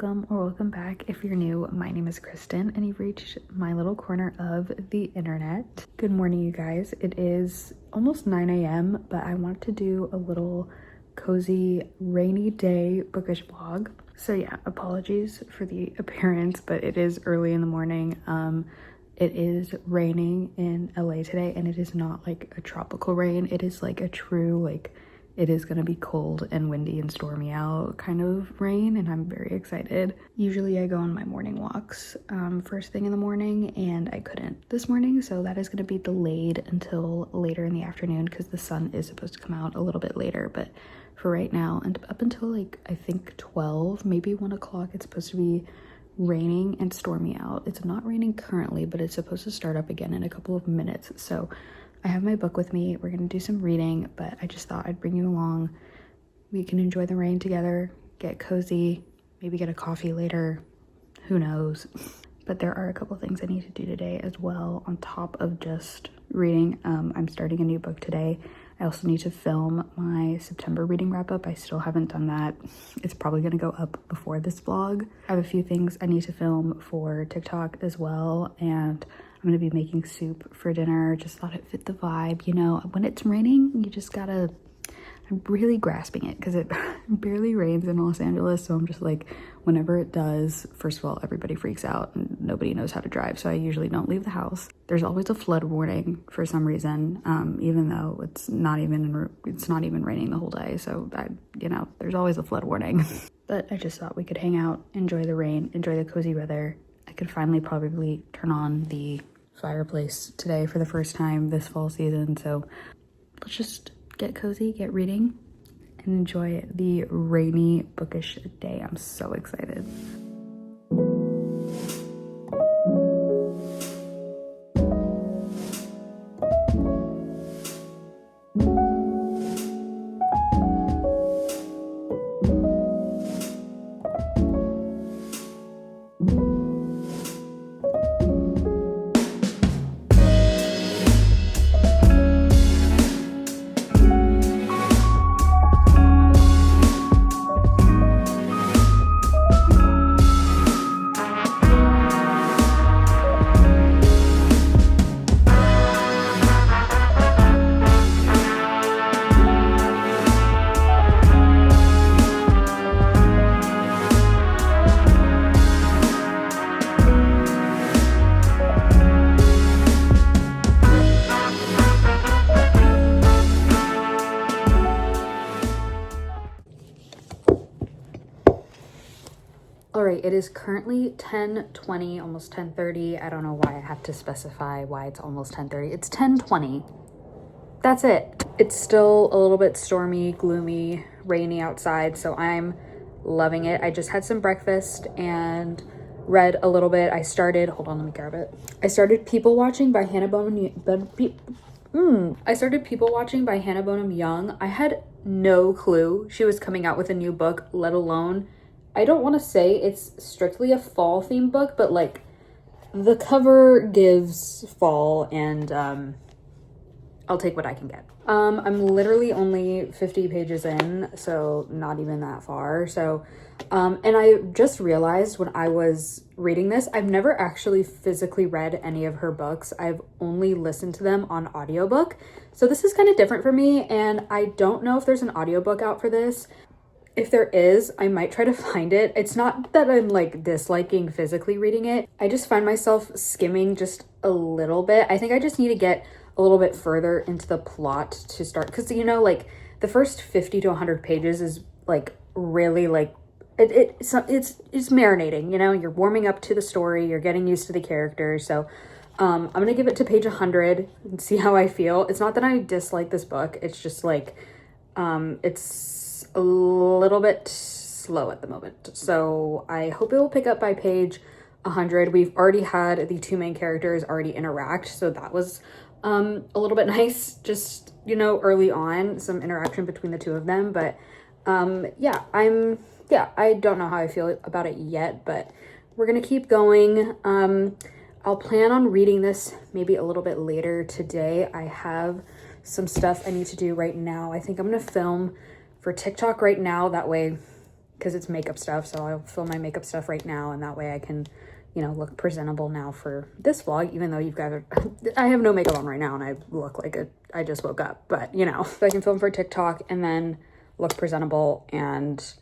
welcome or welcome back. If you're new, my name is Kristen and you've reached my little corner of the internet. Good morning, you guys. It is almost 9 a.m., but I want to do a little cozy rainy day bookish vlog. So yeah, apologies for the appearance, but it is early in the morning. It is raining in LA today, and it is not like a tropical rain. It is like a true, like, it is gonna be cold and windy and stormy out kind of rain, and I'm very excited. Usually I go on my morning walks first thing in the morning, and I couldn't this morning, so that is gonna be delayed until later in the afternoon because the sun is supposed to come out a little bit later. But for right now, and up until like I think 12, maybe 1 o'clock, it's supposed to be raining and stormy out. It's not raining currently, but it's supposed to start up again in a couple of minutes. So I have my book with me. We're gonna do some reading, but I just thought I'd bring you along. We can enjoy the rain together, get cozy, maybe get a coffee later, who knows. But there are a couple things I need to do today as well on top of just reading. I'm starting a new book today. I also need to film my September reading wrap up. I still haven't done that. It's probably gonna go up before this vlog. I have a few things I need to film for TikTok as well, and I'm gonna be making soup for dinner. Just thought it fit the vibe, you know. When it's raining, you just gotta, I'm really grasping it because it barely rains in Los Angeles. So I'm just like, whenever it does, first of all, everybody freaks out and nobody knows how to drive. So I usually don't leave the house. There's always a flood warning for some reason, even though it's not even raining the whole day. So you know, there's always a flood warning. But I just thought we could hang out, enjoy the rain, enjoy the cozy weather. I could finally probably turn on the fireplace today for the first time this fall season. So let's just get cozy, get reading, and enjoy the rainy bookish day. I'm so excited. All right, it is currently 10:20, almost 10:30. I don't know why I have to specify why it's almost 10:30. It's 10:20. That's it. It's still a little bit stormy, gloomy, rainy outside, so I'm loving it. I just had some breakfast and read a little bit. Hold on, let me grab it. I started People Watching by Hannah Bonham Young. I had no clue she was coming out with a new book, let alone, I don't want to say it's strictly a fall themed book, but like the cover gives fall, and I'll take what I can get. I'm literally only 50 pages in, so not even that far. So, and I just realized when I was reading this, I've never actually physically read any of her books. I've only listened to them on audiobook. So this is kind of different for me, and I don't know if there's an audiobook out for this. If there is, I might try to find it. It's not that I'm like disliking physically reading it. I just find myself skimming just a little bit. I think I just need to get a little bit further into the plot to start. Because, you know, like the first 50 to 100 pages is like really like, it's marinating, you know, you're warming up to the story, you're getting used to the characters. So I'm going to give it to page 100 and see how I feel. It's not that I dislike this book. It's just like, it's a little bit slow at the moment. So I hope it will pick up by page 100. We've already had the two main characters already interact, so that was a little bit nice, just, you know, early on, some interaction between the two of them. But yeah, I don't know how I feel about it yet, but we're gonna keep going. I'll plan on reading this maybe a little bit later today. I have some stuff I need to do right now. I think I'm gonna film for TikTok right now. That way because it's makeup stuff. So I'll film my makeup stuff right now, and that way I can, you know, look presentable now for this vlog, even though you've got I have no makeup on right now and I look like I just woke up, but you know, so I can film for TikTok and then look presentable and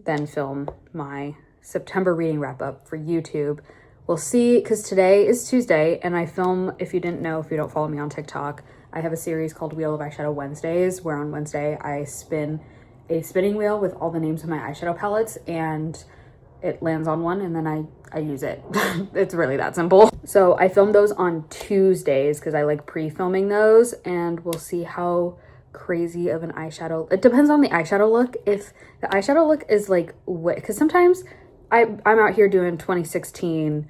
then film my September reading wrap up for YouTube. We'll see, because today is Tuesday and I film, if you didn't know, if you don't follow me on TikTok, I have a series called Wheel of Eyeshadow Wednesdays, where on Wednesday I spin a spinning wheel with all the names of my eyeshadow palettes, and it lands on one and then I use it. It's really that simple. So I filmed those on Tuesdays because I like pre-filming those, and we'll see how crazy of an eyeshadow, it depends on the eyeshadow look. If the eyeshadow look is like, because sometimes I'm out here doing 2016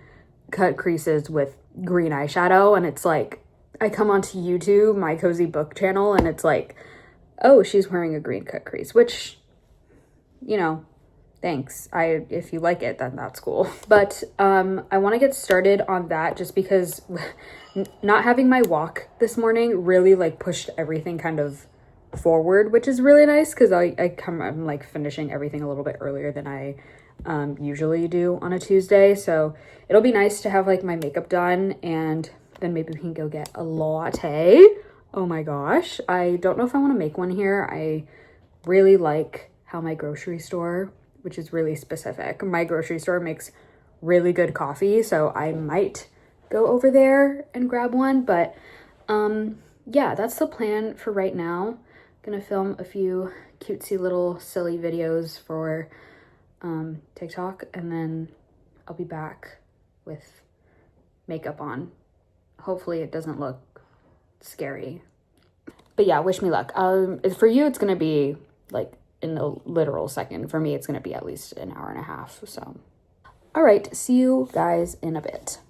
cut creases with green eyeshadow, and it's like, I come onto YouTube, my cozy book channel, and it's like, oh, she's wearing a green cut crease, which, you know, thanks. If you like it, then that's cool. But I want to get started on that just because not having my walk this morning really like pushed everything kind of forward, which is really nice because I'm like finishing everything a little bit earlier than I usually do on a Tuesday. So it'll be nice to have like my makeup done, and then maybe we can go get a latte. Oh my gosh. I don't know if I want to make one here. I really like how my grocery store, which is really specific, my grocery store makes really good coffee, so I might go over there and grab one. But yeah, that's the plan for right now. I'm gonna film a few cutesy little silly videos for TikTok, and then I'll be back with makeup on. Hopefully it doesn't look scary, but yeah, wish me luck. For you it's gonna be like in a literal second. For me it's gonna be at least an hour and a half. So all right, see you guys in a bit.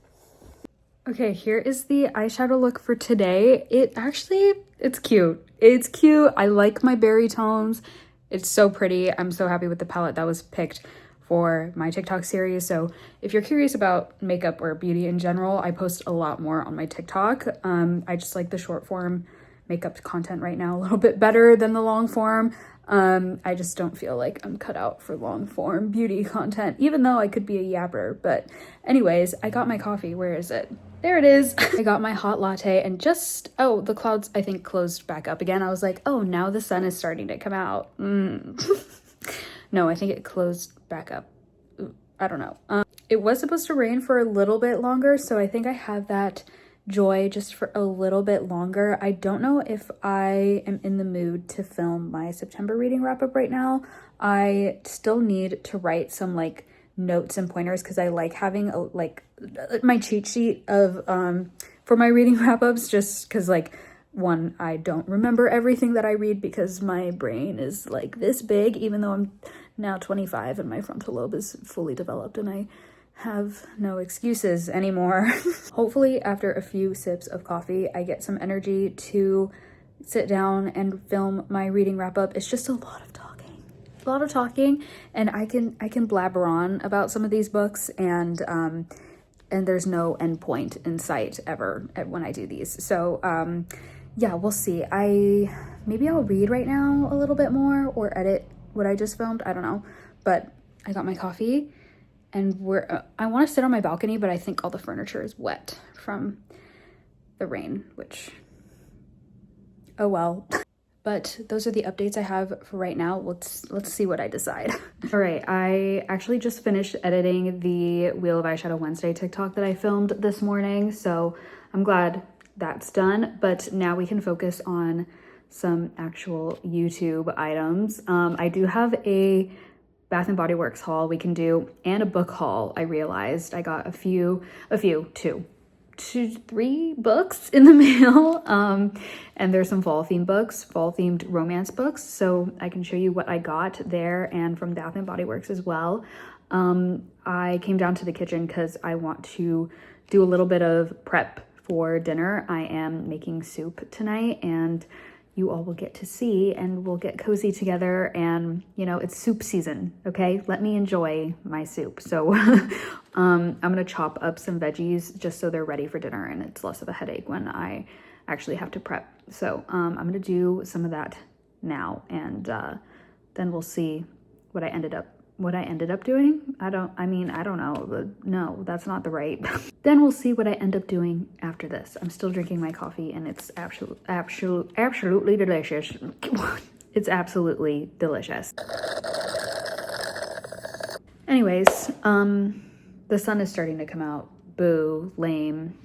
Okay, here is the eyeshadow look for today. It's cute. It's cute. I like my berry tones. It's so pretty. I'm so happy with the palette that was picked for my TikTok series. So if you're curious about makeup or beauty in general, I post a lot more on my TikTok. I just like the short form makeup content right now a little bit better than the long form. I just don't feel like I'm cut out for long form beauty content, even though I could be a yapper. But anyways, I got my coffee. Where is it? There it is. I got my hot latte, and oh, the clouds I think closed back up again. I was like, oh, now the sun is starting to come out. No, I think it closed back up. I don't know. It was supposed to rain for a little bit longer, so I think I have that joy just for a little bit longer. I don't know if I am in the mood to film my September reading wrap up right now. I still need to write some like notes and pointers because I like having my cheat sheet of for my reading wrap ups, just because like, one, I don't remember everything that I read because my brain is like this big, even though I'm now 25 and my frontal lobe is fully developed and I have no excuses anymore. Hopefully after a few sips of coffee, I get some energy to sit down and film my reading wrap up. It's just a lot of talking, and I can blabber on about some of these books, and there's no end point in sight ever when I do these. So yeah, we'll see. Maybe I'll read right now a little bit more or edit what I just filmed. I don't know, but I got my coffee. And I want to sit on my balcony, but I think all the furniture is wet from the rain, which, oh well. But those are the updates I have for right now. Let's see what I decide. All right, I actually just finished editing the Wheel of Eyeshadow Wednesday TikTok that I filmed this morning, so I'm glad that's done. But now we can focus on some actual YouTube items. I do have a Bath and Body Works haul we can do, and a book haul. I realized I got two, three books in the mail, and there's some fall themed romance books, so I can show you what I got there and from Bath and Body Works as well. I came down to the kitchen because I want to do a little bit of prep for dinner. I am making soup tonight, and you all will get to see, and we'll get cozy together, and you know, it's soup season, okay? Let me enjoy my soup. So I'm gonna chop up some veggies just so they're ready for dinner and it's less of a headache when I actually have to prep. So I'm gonna do some of that now, and then we'll see what I ended up what I ended up doing. I don't know, but no, that's not the right. Then we'll see what I end up doing after this. I'm still drinking my coffee and it's absolutely delicious. It's absolutely delicious. Anyways, the sun is starting to come out. Boo, lame.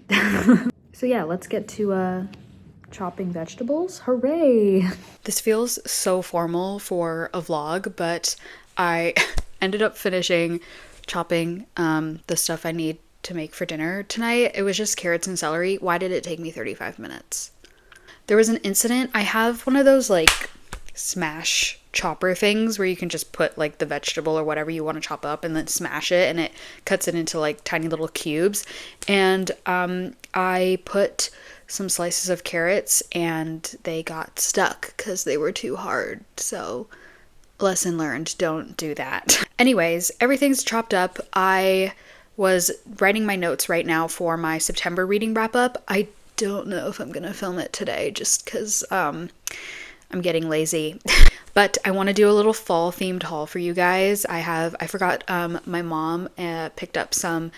So yeah, let's get to chopping vegetables. Hooray! This feels so formal for a vlog, but I ended up finishing chopping the stuff I need to make for dinner tonight. It was just carrots and celery. Why did it take me 35 minutes? There was an incident. I have one of those like smash chopper things where you can just put like the vegetable or whatever you want to chop up and then smash it, and it cuts it into like tiny little cubes. And I put some slices of carrots and they got stuck because they were too hard. So lesson learned, don't do that. Anyways, everything's chopped up. I was writing my notes right now for my September reading wrap up. I don't know if I'm gonna film it today just because I'm getting lazy. But I want to do a little fall themed haul for you guys. I forgot my mom picked up some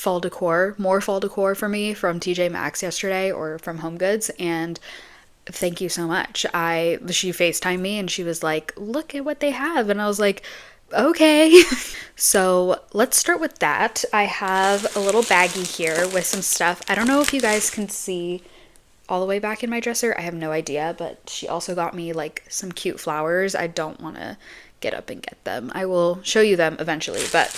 more fall decor for me from TJ Maxx yesterday, or from Home Goods, and thank you so much. She FaceTimed me and she was like, look at what they have, and I was like, okay. So let's start with that. I have a little baggie here with some stuff. I don't know if you guys can see all the way back in my dresser. I have no idea, but she also got me like some cute flowers. I don't want to get up and get them. I will show you them eventually, but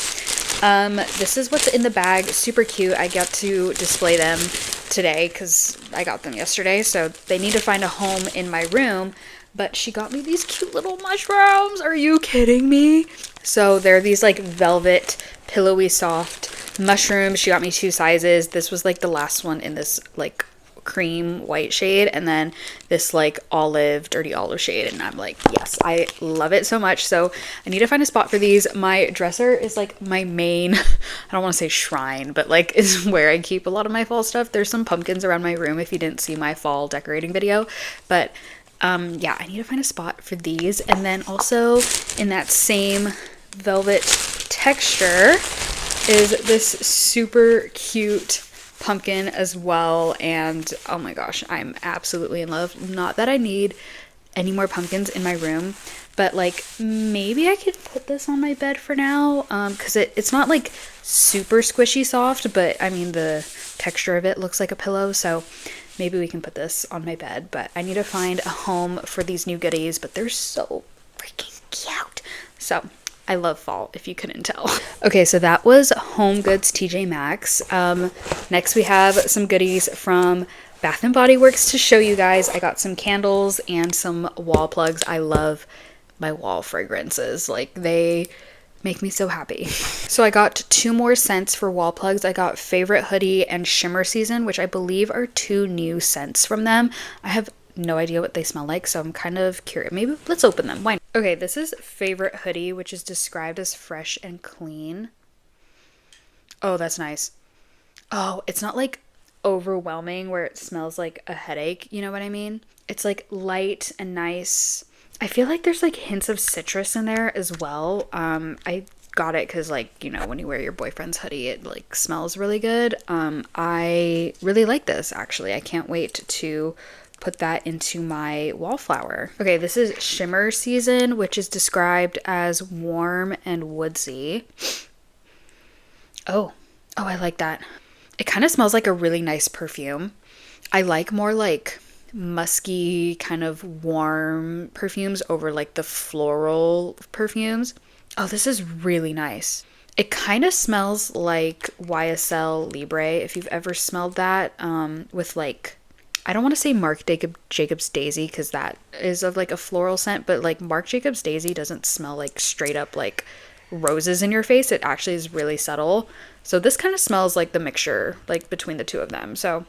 this is what's in the bag. Super cute. I got to display them today because I got them yesterday, so they need to find a home in my room. But she got me these cute little mushrooms. Are you kidding me? So they're these like velvet, pillowy, soft mushrooms. She got me 2 sizes. This was like the last one in this like cream white shade, and then this like dirty olive shade, and I'm like, yes, I love it so much. So I need to find a spot for these. My dresser is like my main, I don't want to say shrine, but like is where I keep a lot of my fall stuff. There's some pumpkins around my room if you didn't see my fall decorating video, but yeah, I need to find a spot for these. And then also in that same velvet texture is this super cute pumpkin as well, and oh my gosh, I'm absolutely in love. Not that I need any more pumpkins in my room, but like maybe I could put this on my bed for now, because it's not like super squishy soft, but I mean the texture of it looks like a pillow, so maybe we can put this on my bed. But I need to find a home for these new goodies, but they're so freaking cute. So I love fall, if you couldn't tell. Okay, so that was Home Goods TJ Maxx. Next we have some goodies from Bath & Body Works to show you guys. I got some candles and some wall plugs. I love my wall fragrances. Like, they make me so happy. So I got 2 more scents for wall plugs. I got Favorite Hoodie and Shimmer Season, which I believe are 2 new scents from them. I have no idea what they smell like, so I'm kind of curious. Maybe let's open them. Why not? Okay, this is Favorite Hoodie, which is described as fresh and clean. Oh, that's nice. Oh, it's not like overwhelming where it smells like a headache, you know what I mean? It's like light and nice. I feel like there's like hints of citrus in there as well. I got it because, like, you know, when you wear your boyfriend's hoodie, it like smells really good. I really like this, actually. I can't wait to put that into my wallflower. Okay, this is Shimmer Season, which is described as warm and woodsy. Oh, I like that. It kind of smells like a really nice perfume. I like more like musky, kind of warm perfumes over like the floral perfumes. Oh, this is really nice. It kind of smells like YSL Libre, if you've ever smelled that, with like, I don't want to say Marc Jacobs Daisy because that is of like a floral scent, but like Marc Jacobs Daisy doesn't smell like straight up like roses in your face. It actually is really subtle. So this kind of smells like the mixture like between the 2 of them. So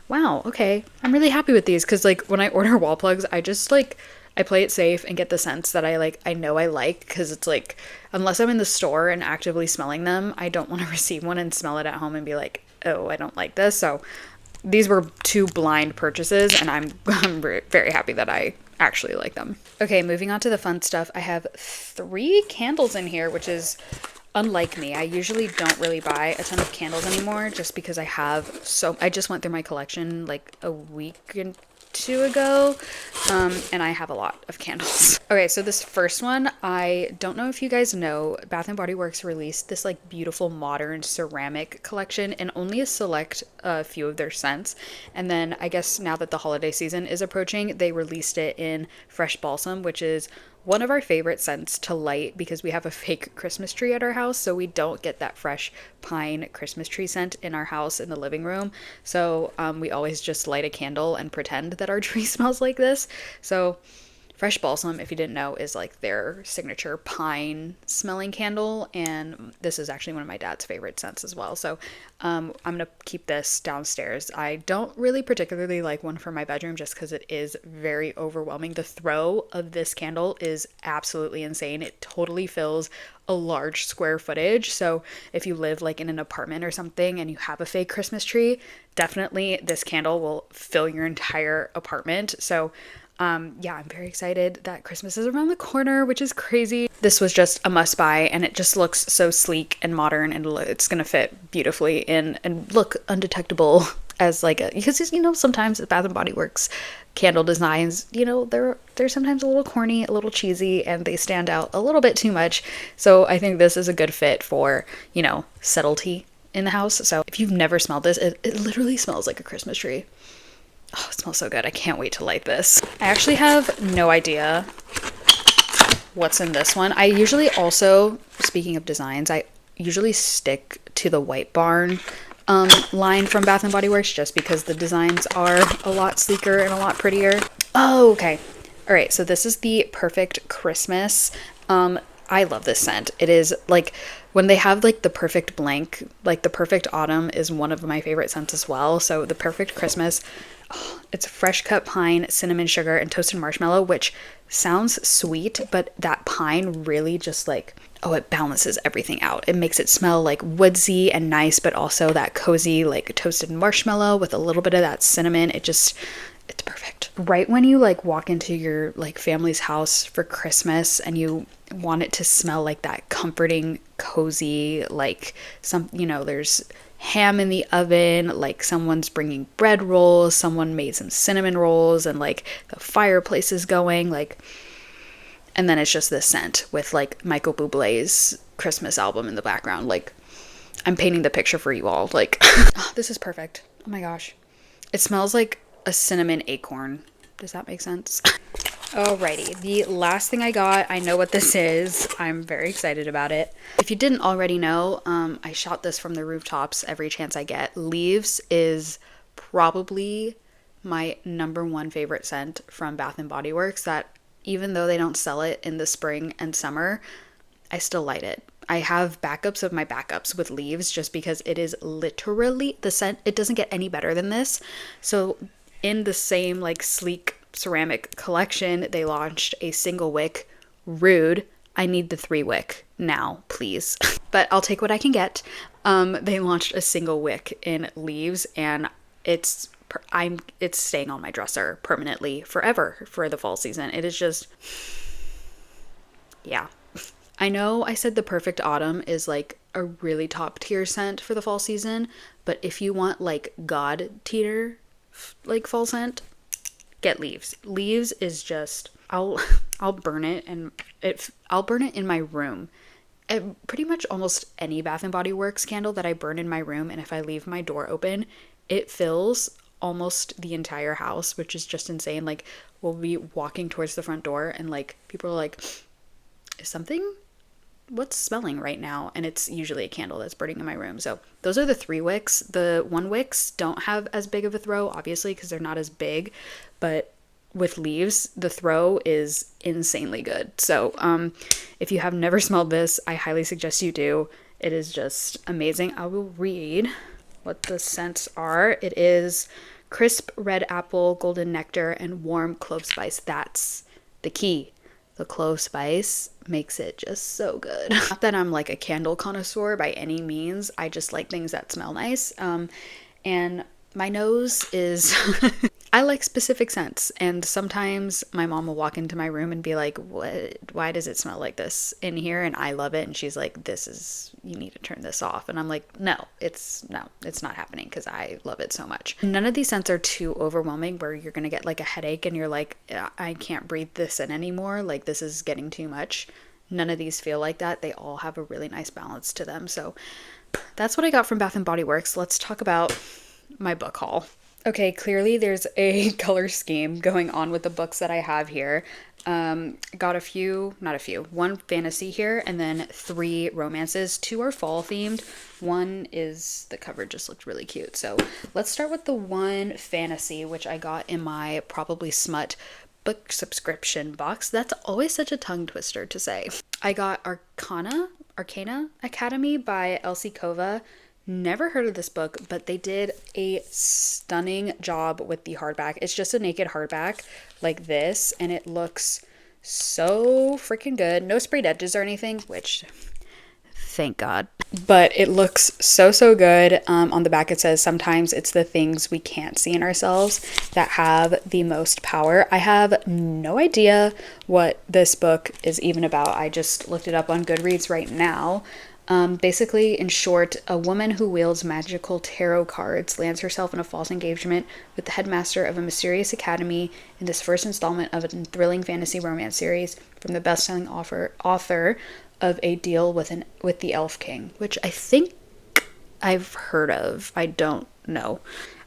wow, okay. I'm really happy with these because like when I order wall plugs, I just like, I play it safe and get the scents that I know I like, because it's like, unless I'm in the store and actively smelling them, I don't want to receive one and smell it at home and be like, oh, I don't like this. So these were 2 blind purchases, and I'm very happy that I actually like them. Okay, moving on to the fun stuff. I have 3 candles in here, which is unlike me. I usually don't really buy a ton of candles anymore just because I just went through my collection like a week and 2 ago, and I have a lot of candles. Okay, so this first one, I don't know if you guys know, Bath and Body Works released this like beautiful modern ceramic collection and only a select few of their scents. And then I guess now that the holiday season is approaching, they released it in Fresh Balsam, which is one of our favorite scents to light because we have a fake Christmas tree at our house, so we don't get that fresh pine Christmas tree scent in our house in the living room. So we always just light a candle and pretend that our tree smells like this. So Fresh Balsam, if you didn't know, is like their signature pine smelling candle, and this is actually one of my dad's favorite scents as well. So I'm gonna keep this downstairs. I don't really particularly like one for my bedroom just because it is very overwhelming. The throw of this candle is absolutely insane. It totally fills a large square footage. So if you live like in an apartment or something and you have a fake Christmas tree, definitely this candle will fill your entire apartment. So yeah, I'm very excited that Christmas is around the corner, which is crazy. This was just a must buy, and it just looks so sleek and modern, and it's gonna fit beautifully in and look undetectable as like a, because sometimes Bath and Body Works candle designs, they're sometimes a little corny, a little cheesy, and they stand out a little bit too much. So I think this is a good fit for subtlety in the house. So if you've never smelled this, it literally smells like a Christmas tree. Oh, it smells so good. I can't wait to light this. I actually have no idea what's in this one. I usually also, speaking of designs, I usually stick to the White Barn line from Bath & Body Works just because the designs are a lot sleeker and a lot prettier. Oh, okay. All right, so this is the Perfect Christmas. I love this scent. It is like when they have like the perfect blank, like the Perfect Autumn is one of my favorite scents as well. So the Perfect Christmas, it's fresh cut pine, cinnamon sugar, and toasted marshmallow, which sounds sweet, but that pine really just like, it balances everything out. It makes it smell like woodsy and nice, but also that cozy like toasted marshmallow with a little bit of that cinnamon. It's perfect. Right when you like walk into your like family's house for Christmas and you want it to smell like that comforting, cozy, like there's ham in the oven, like someone's bringing bread rolls, someone made some cinnamon rolls, and like the fireplace is going, like, and then it's just this scent with like Michael Bublé's Christmas album in the background. Like, I'm painting the picture for you all. Like, this is perfect. Oh my gosh. It smells like a cinnamon acorn. Does that make sense? Alrighty, the last thing I got, I know what this is. I'm very excited about it. If you didn't already know, I shot this from the rooftops every chance I get. Leaves is probably my #1 favorite scent from Bath & Body Works, that even though they don't sell it in the spring and summer, I still light it. I have backups of my backups with Leaves just because it is literally the scent. It doesn't get any better than this. So in the same like sleek ceramic collection, they launched a single wick. Rude. I need the 3 wick now, please. But I'll take what I can get. They launched a single wick in Leaves, and it's staying on my dresser permanently forever for the fall season. It is just, yeah. I know I said the Perfect Autumn is like a really top tier scent for the fall season, but if you want like God tier like fall scent, get Leaves. Leaves is just, I'll burn it, and I'll burn it in my room. Pretty much almost any Bath & Body Works candle that I burn in my room, and if I leave my door open, it fills almost the entire house, which is just insane. Like, we'll be walking towards the front door and like people are like, what's smelling right now? And it's usually a candle that's burning in my room. So those are the 3 wicks. The 1 wicks don't have as big of a throw, obviously, because they're not as big, but with Leaves, the throw is insanely good. So if you have never smelled this, I highly suggest you do. It is just amazing. I will read what the scents are. It is crisp red apple, golden nectar, and warm clove spice. That's the key. The clove spice makes it just so good. Not that I'm like a candle connoisseur by any means. I just like things that smell nice. And my nose is I like specific scents, and sometimes my mom will walk into my room and be like, what, why does it smell like this in here? And I love it, and she's like, you need to turn this off. And I'm like, no, it's not happening, because I love it so much. None of these scents are too overwhelming where you're gonna get like a headache and you're like, I can't breathe this in anymore, like this is getting too much. None of these feel like that. They all have a really nice balance to them. So that's what I got from Bath & Body Works. Let's talk about my book haul. Okay, clearly there's a color scheme going on with the books that I have here. Got one fantasy here, and then 3 romances. 2 are fall themed. One is, the cover just looked really cute. So let's start with the one fantasy, which I got in my Probably Smut book subscription box. That's always such a tongue twister to say. I got Arcana Academy by Elsie Kova. Never heard of this book, but they did a stunning job with the hardback. It's just a naked hardback like this, and it looks so freaking good. No sprayed edges or anything, which thank God. But it looks so good. On the back it says, sometimes it's the things we can't see in ourselves that have the most power. I have no idea what this book is even about. I just looked it up on Goodreads right now. Basically, in short, a woman who wields magical tarot cards lands herself in a false engagement with the headmaster of a mysterious academy in this first installment of a thrilling fantasy romance series from the best-selling author of A Deal with the Elf King, which I think I've heard of. I don't know.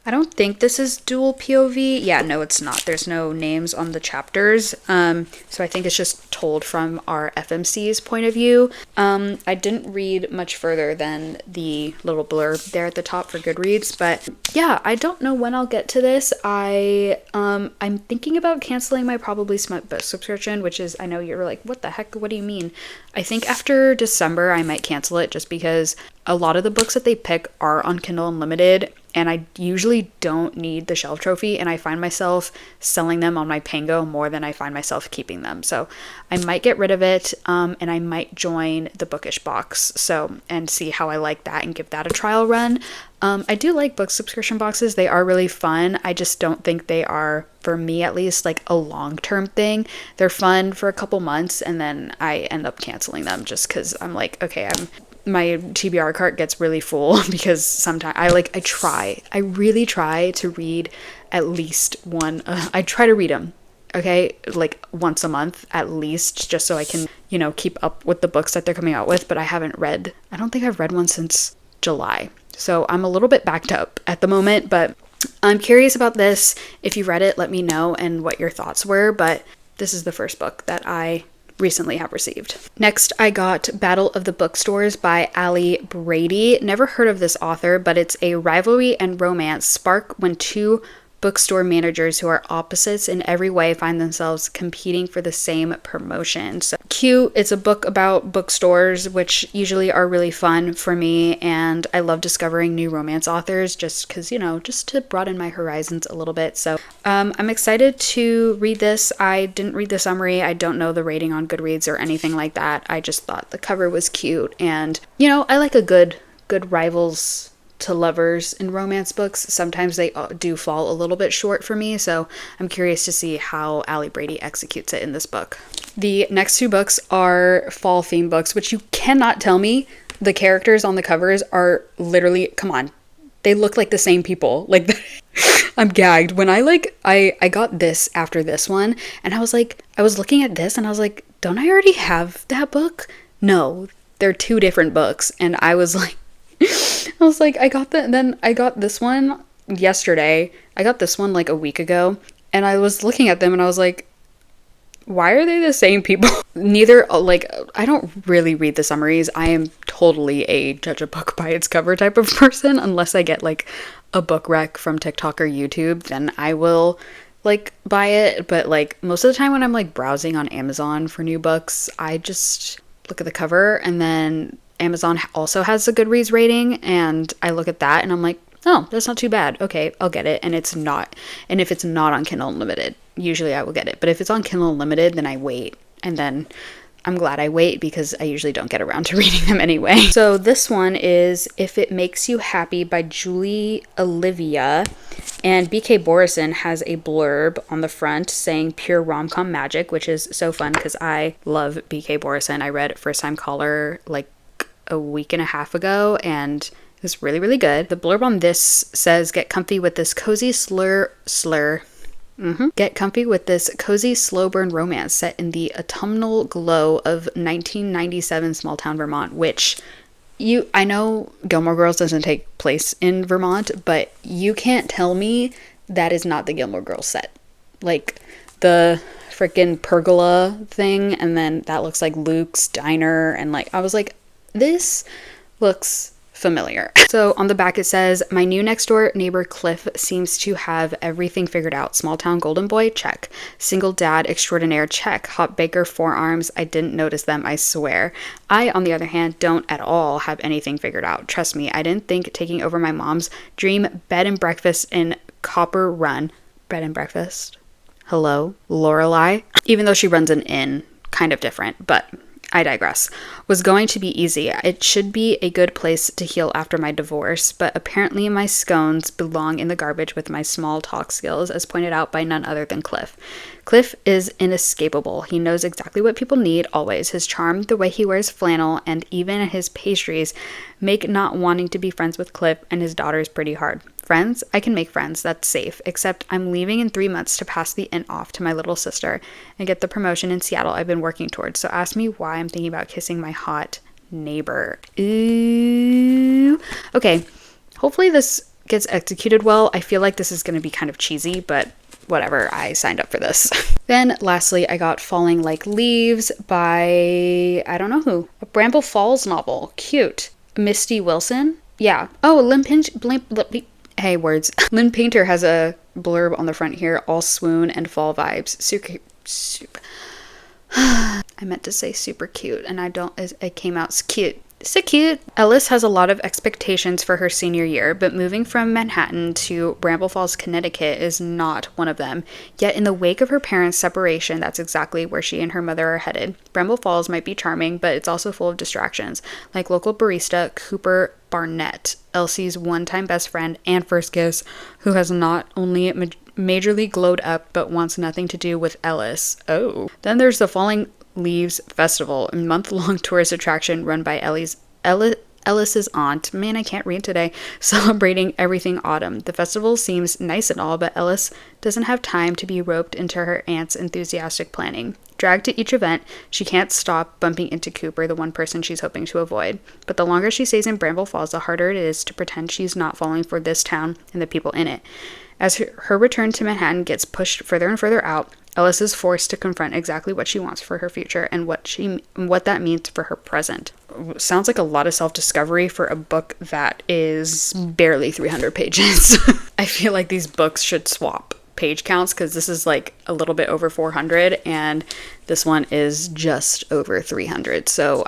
I don't think this is dual POV. Yeah, no, it's not. There's no names on the chapters. So I think it's just told from our FMC's point of view. I didn't read much further than the little blurb there at the top for Goodreads, but yeah, I don't know when I'll get to this. I'm thinking about canceling my Probably Smut book subscription, which is, I know you're like, what the heck? What do you mean? I think after December, I might cancel it just because a lot of the books that they pick are on Kindle Unlimited, and I usually don't need the shelf trophy, and I find myself selling them on my Pango more than I find myself keeping them. So I might get rid of it, and I might join the Bookish box and see how I like that and give that a trial run. I do like book subscription boxes. They are really fun. I just don't think they are, for me at least, like a long-term thing. They're fun for a couple months, and then I end up canceling them just because I'm like, okay, my TBR cart gets really full because sometimes I really try to read at least one. I try to read them, okay, like once a month at least, just so I can, keep up with the books that they're coming out with. But I don't think I've read one since July. So I'm a little bit backed up at the moment, but I'm curious about this. If you read it, let me know and what your thoughts were. But this is the first book that I recently have received. Next, I got Battle of the Bookstores by Ali Brady. Never heard of this author, but it's a rivalry and romance spark when 2 bookstore managers who are opposites in every way find themselves competing for the same promotion. So cute. It's a book about bookstores, which usually are really fun for me, and I love discovering new romance authors just because, just to broaden my horizons a little bit. So I'm excited to read this. I didn't read the summary. I don't know the rating on Goodreads or anything like that. I just thought the cover was cute, and I like a good rivals to lovers in romance books. Sometimes they do fall a little bit short for me, so I'm curious to see how Ali Brady executes it in this book. The next 2 books are fall theme books, which you cannot tell me the characters on the covers are literally, come on, they look like the same people. Like, I'm gagged. When I got this after this one, and I was looking at this and I was like, don't I already have that book? No, they're 2 different books. And I was like, I got this one yesterday. I got this one like a week ago, and I was looking at them and I was like, why are they the same people? Neither, I don't really read the summaries. I am totally a judge a book by its cover type of person, unless I get like a book rec from TikTok or YouTube, then I will buy it. But most of the time when I'm browsing on Amazon for new books, I just look at the cover, and then Amazon also has a Goodreads rating, and I look at that and I'm like, oh, that's not too bad. Okay, I'll get it. And if it's not on Kindle Unlimited, usually I will get it. But if it's on Kindle Unlimited, then I wait, and then I'm glad I wait because I usually don't get around to reading them anyway. So this one is If It Makes You Happy by Julie Olivia. And BK Borison has a blurb on the front saying pure rom-com magic, which is so fun because I love BK Borison. I read First Time Caller like a week and a half ago and it was really, really good. The blurb on this says, get comfy with this cozy Get comfy with this cozy slow burn romance set in the autumnal glow of 1997 small town Vermont, which I know Gilmore Girls doesn't take place in Vermont, but you can't tell me that is not the Gilmore Girls set. Like the freaking pergola thing, and then that looks like Luke's diner, and like I was like, this looks familiar. So on the back it says, my new next door neighbor Cliff seems to have everything figured out. Small town golden boy, check. Single dad extraordinaire, check. Hot baker forearms, I didn't notice them, I swear. I, on the other hand, don't at all have anything figured out. Trust me, I didn't think taking over my mom's dream bed and breakfast in Copper Run. Bed and breakfast? Hello? Lorelai? Even though she runs an inn, kind of different, but I digress, was going to be easy. It should be a good place to heal after my divorce, but apparently my scones belong in the garbage with my small talk skills, as pointed out by none other than Cliff. Cliff is inescapable. He knows exactly what people need, always. His charm, the way he wears flannel, and even his pastries make not wanting to be friends with Cliff and his daughters pretty hard. Friends? I can make friends, that's safe, except I'm leaving in 3 months to pass the inn off to my little sister and get the promotion in Seattle I've been working towards, so ask me why I'm thinking about kissing my hot neighbor. Ooh. Okay, hopefully this gets executed well. I feel like this is going to be kind of cheesy, but whatever, I signed up for this. Then lastly, I got Falling Like Leaves by, I don't know who, a Bramble Falls novel. Cute. Misty Wilson? Yeah. Oh, hey, words. Lynn Painter has a blurb on the front here, all swoon and fall vibes. Super. I meant to say super cute, and it came out cute. So cute. Ellis has a lot of expectations for her senior year, but moving from Manhattan to Bramble Falls, Connecticut is not one of them. Yet in the wake of her parents' separation, that's exactly where she and her mother are headed. Bramble Falls might be charming, but it's also full of distractions, like local barista Cooper Barnett, Elsie's one-time best friend and first kiss, who has not only majorly glowed up, but wants nothing to do with Ellis. Oh. Then there's the Falling Leaves Festival, a month-long tourist attraction run by Ellis's aunt, man, I can't read today, celebrating everything autumn. The festival seems nice and all, but Ellis doesn't have time to be roped into her aunt's enthusiastic planning. Dragged to each event, she can't stop bumping into Cooper, the one person she's hoping to avoid. But the longer she stays in Bramble Falls, the harder it is to pretend she's not falling for this town and the people in it. As her return to Manhattan gets pushed further and further out, Ellis is forced to confront exactly what she wants for her future and what that means for her present. Sounds like a lot of self-discovery for a book that is barely 300 pages. I feel like these books should swap page counts because this is like a little bit over 400 and this one is just over 300. So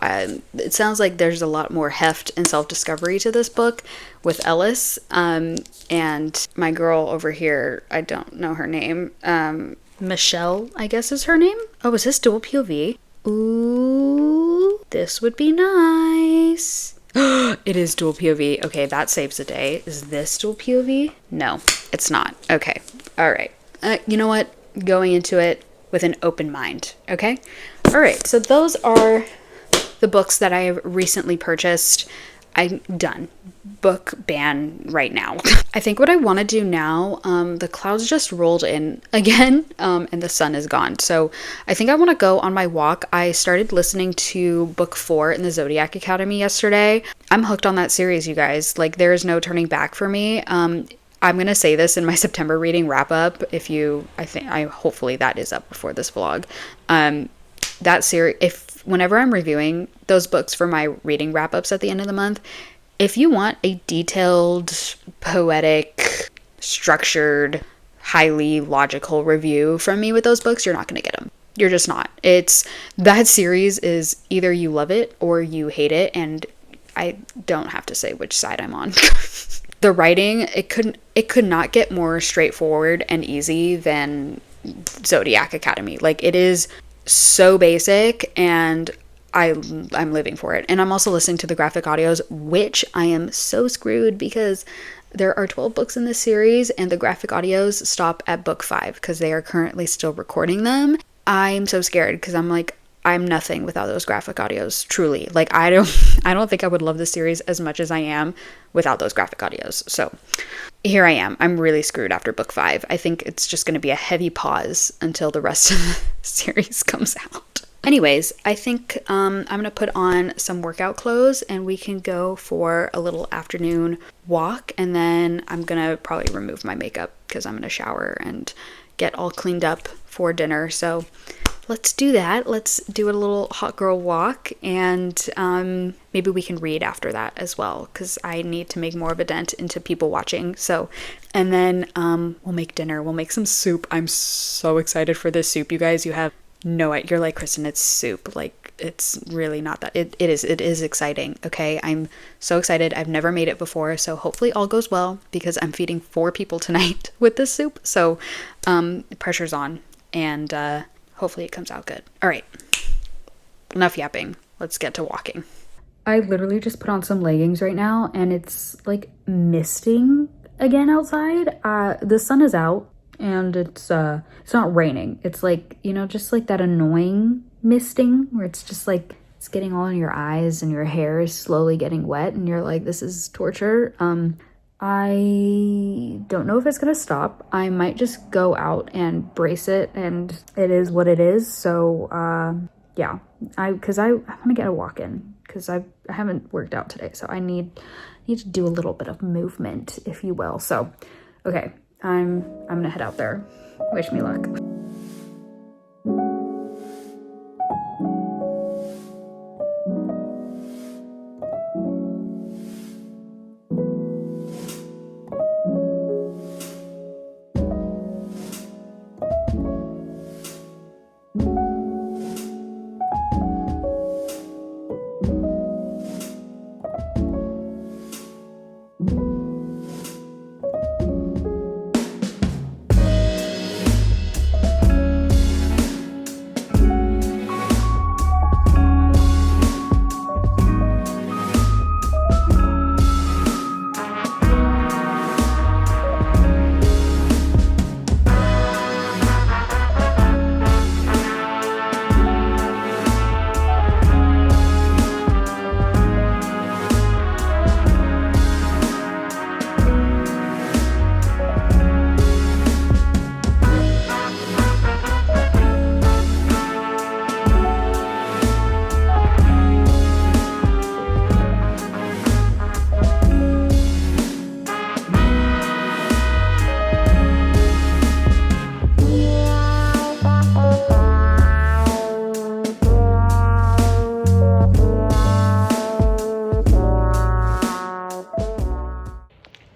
it sounds like there's a lot more heft and self-discovery to this book with Ellis. And my girl over here, I don't know her name. Michelle, I guess is her name. Oh, is this dual POV? Ooh, this would be nice. It is dual POV. Okay, that saves the day. Is this dual POV? No, it's not. Okay. All right. You know what? Going into it with an open mind. Okay. All right. So those are the books that I have recently purchased. I'm done. Book ban right now. I think what I want to do now, the clouds just rolled in again, and the sun is gone. So I think I want to go on my walk. I started listening to book 4 in the Zodiac Academy yesterday. I'm hooked on that series, you guys. Like, there is no turning back for me. I'm going to say this in my September reading wrap up. Hopefully that is up before this vlog. That series, whenever I'm reviewing those books for my reading wrap ups at the end of the month, if you want a detailed, poetic, structured, highly logical review from me with those books, you're not going to get them. You're just not. That series is either you love it or you hate it, and I don't have to say which side I'm on. The writing, it could not get more straightforward and easy than Zodiac Academy. Like, it is so basic, and I'm living for it. And I'm also listening to the graphic audios, which I am so screwed because there are 12 books in this series and the graphic audios stop at book 5 because they are currently still recording them. I'm so scared because I'm like, I'm nothing without those graphic audios, truly. Like I don't think I would love this series as much as I am without those graphic audios. So here I am. I'm really screwed after book 5. I think it's just going to be a heavy pause until the rest of the series comes out. Anyways, I think I'm going to put on some workout clothes and we can go for a little afternoon walk. And then I'm going to probably remove my makeup because I'm going to shower and get all cleaned up for dinner. So let's do that. Let's do a little hot girl walk, and maybe we can read after that as well because I need to make more of a dent into people watching. So, and then we'll make dinner. We'll make some soup. I'm so excited for this soup, you guys. You have no idea. You're like, Kristen, it's soup. Like, it's really not that. It is exciting. Okay, I'm so excited. I've never made it before, so hopefully all goes well because I'm feeding 4 people tonight with this soup. So pressure's on, and hopefully it comes out good. All right, enough yapping. Let's get to walking. I literally just put on some leggings right now and it's like misting again outside. The sun is out and it's not raining. It's like, you know, just like that annoying misting where it's just like it's getting all in your eyes and your hair is slowly getting wet and you're like, this is torture. I don't know if it's gonna stop. I might just go out and brace it, and it is what it is. So yeah, because I want to get a walk in because I haven't worked out today, so I need to do a little bit of movement, if you will. So okay, I'm gonna head out there. Wish me luck.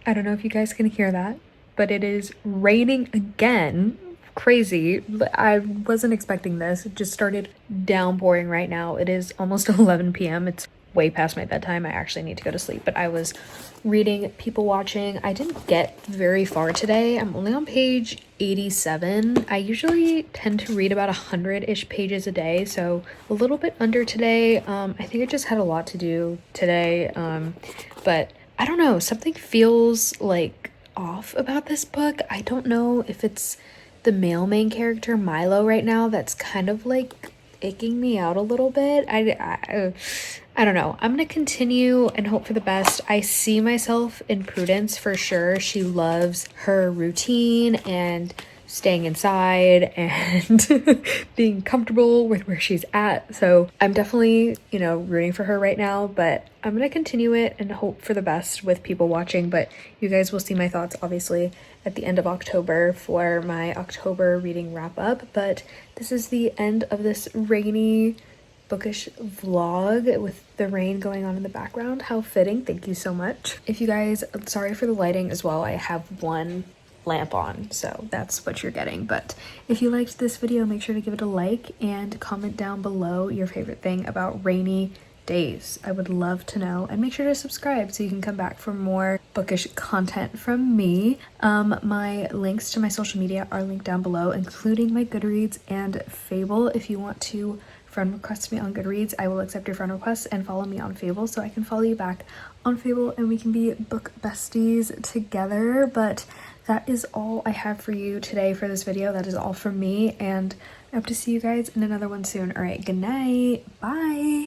I don't know if you guys can hear that, but it is raining again. Crazy. I wasn't expecting this. It just started downpouring right now. It is almost 11 p.m. It's way past my bedtime. I actually need to go to sleep, but I was reading People Watching. I didn't get very far today. I'm only on page 87. I usually tend to read about 100-ish pages a day, so a little bit under today. I think I just had a lot to do today, but I don't know, something feels like off about this book. I don't know if it's the male main character Milo right now that's kind of like icking me out a little bit. I don't know. I'm gonna continue and hope for the best. I see myself in Prudence for sure. She loves her routine and staying inside and being comfortable with where she's at. So I'm definitely, you know, rooting for her right now, but I'm gonna continue it and hope for the best with People Watching. But you guys will see my thoughts obviously at the end of October for my October reading wrap up. But this is the end of this rainy bookish vlog with the rain going on in the background. How fitting. Thank you so much. If you guys, sorry for the lighting as well. I have one lamp on, so that's what you're getting. But if you liked this video, make sure to give it a like and comment down below your favorite thing about rainy days? I would love to know, and make sure to subscribe so you can come back for more bookish content from me. My links to my social media are linked down below, including my Goodreads and Fable. If you want to friend request me on Goodreads, I will accept your friend requests, and follow me on Fable so I can follow you back on Fable and we can be book besties together. But that is all I have for you today for this video. That is all from me, and I hope to see you guys in another one soon. All right, good night. Bye.